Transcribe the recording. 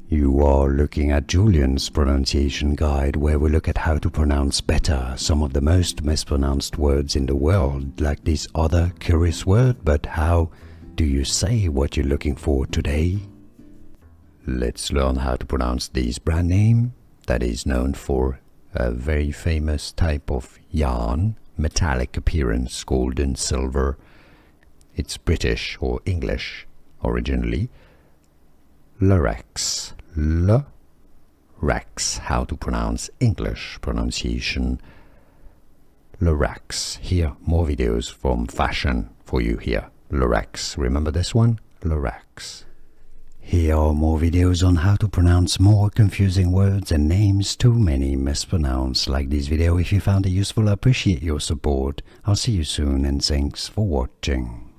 You are looking at Julian's pronunciation guide, where we look at how to pronounce better some of the most mispronounced words in the world, like this other curious word. But how do you say what you're looking for today? Let's learn how to pronounce this brand name that is known for a very famous type of yarn, metallic appearance, gold and silver. It's British or English originally. Lurex. Lurex. How to pronounce English pronunciation. Lurex. Here, more videos from fashion for you here. Lurex. Remember this one? Lurex. Here are more videos on how to pronounce more confusing words and names too many mispronounced. Like this video if you found it useful. I appreciate your support. I'll see you soon and thanks for watching.